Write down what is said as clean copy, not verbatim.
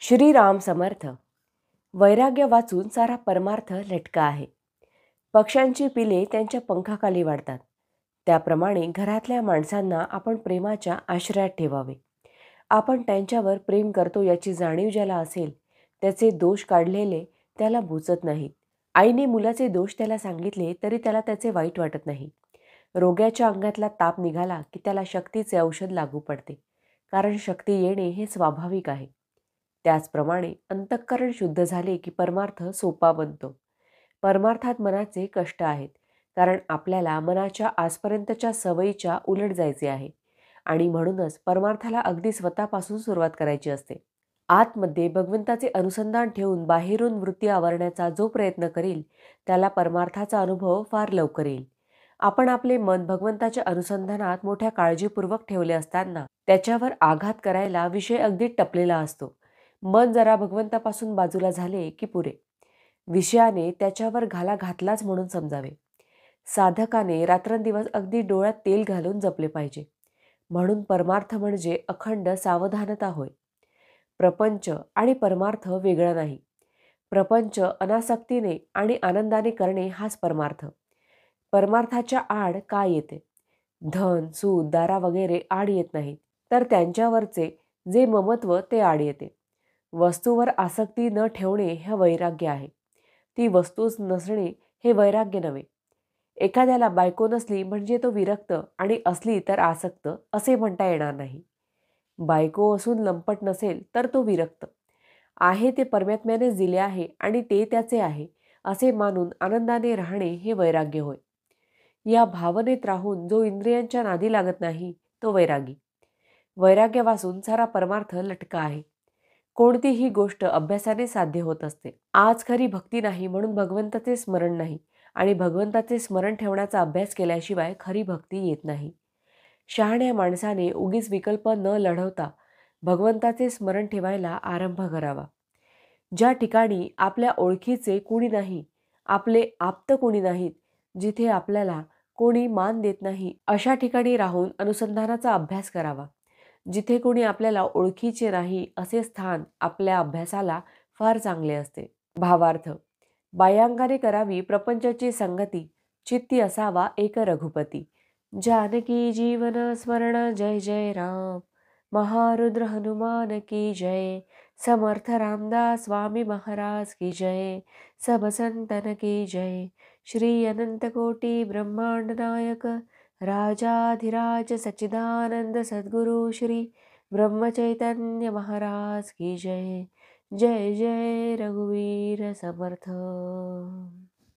श्रीराम समर्थ. वैराग्य वाचून सारा परमार्थ लटका आहे. पक्ष्यांची पिले त्यांच्या पंखाखाली वाढतात. त्याप्रमाणे घरातल्या माणसांना आपण प्रेमाच्या आश्रयात ठेवावे. आपण त्यांच्यावर प्रेम करतो याची जाणीव ज्याला असेल, त्याचे दोष काढलेले त्याला बुचत नाहीत. आईने मुलाचे दोष त्याला सांगितले तरी त्याला त्याचे वाईट वाटत नाही. रोग्याच्या अंगातला ताप निघाला की त्याला शक्तीचे औषध लागू पडते, कारण शक्ती येणे हे स्वाभाविक आहे. त्याचप्रमाणे अंतःकरण शुद्ध झाले की परमार्थ सोपा बनतो. परमार्थात मनाचे कष्ट आहेत, कारण आपल्याला मनाच्या आजपर्यंतच्या सवयीच्या उलट जायचे आहे आणि म्हणूनच परमार्थाला अगदी स्वतःपासून सुरुवात करायची असते. आतमध्ये भगवंताचे अनुसंधान ठेवून बाहेरून वृत्ती आवरण्याचा जो प्रयत्न करील त्याला परमार्थाचा अनुभव फार लवकर येईल. आपण आपले मन भगवंताच्या अनुसंधानात मोठ्या काळजीपूर्वक ठेवले असताना त्याच्यावर आघात करायला विषय अगदी टपलेला असतो. मन जरा भगवंतापासून बाजूला झाले की पुरे. विषयाने त्याच्यावर घाला घातलाच म्हणून समजावे. साधकाने रात्रंदिवस अगदी डोळ्यात तेल घालून जपले पाहिजे. म्हणून परमार्थ म्हणजे अखंड सावधानता होय. प्रपंच आणि परमार्थ वेगळा नाही. प्रपंच अनासक्तीने आणि आनंदाने करणे हाच परमार्थ. परमार्थाच्या आड काय येते? धन, सूद, दारा वगैरे आड येत नाहीत, तर त्यांच्यावरचे जे ममत्व ते आड येते. वस्तूवर आसक्ती न ठेवणे हे वैराग्य आहे. ती वस्तूच नसणे हे वैराग्य नव्हे. एखाद्याला बायको नसली म्हणजे तो विरक्त आणि असली तर आसक्त असे म्हणता येणार नाही. बायको असून लंपट नसेल तर तो विरक्त आहे. ते परमात्म्यानेच दिले आहे आणि ते त्याचे आहे असे मानून आनंदाने राहणे हे वैराग्य होय. या भावनेत राहून जो इंद्रियांच्या नादी लागत नाही तो वैरागी. वैराग्य वाचून सारा परमार्थ लटका आहे. कोणतीही गोष्ट अभ्यासाने साध्य होत असते. आज खरी भक्ती नाही म्हणून भगवंताचे स्मरण नाही आणि भगवंताचे स्मरण ठेवण्याचा अभ्यास केल्याशिवाय खरी भक्ती येत नाही. शहाण्या माणसाने उगीच विकल्प न लढवता भगवंताचे स्मरण ठेवायला आरंभ करावा. ज्या ठिकाणी आपल्या ओळखीचे कुणी नाही, आपले आप्त कुणी नाहीत, जिथे आपल्याला कोणी मान देत नाही, अशा ठिकाणी राहून अनुसंधानाचा अभ्यास करावा. जिथे कोणी आपल्याला ओळखीचे नाही असे स्थान आपल्या अभ्यासाला फार चांगले असते. भावार्थ. बाह्यांगाने करावी प्रपंचाची संगती, चित्ती असावा एक रघुपती. जानकी जीवन स्मरण जय जय राम. महारुद्र हनुमान की जय. समर्थ रामदास स्वामी महाराज की जय. सब संतन की जय. श्री अनंत कोटि ब्रह्मांड नायक राजाधिराज सच्चिदानंद सद्गुरु श्री ब्रह्मचैतन्य महाराज की जय. जय जय रघुवीर समर्थ.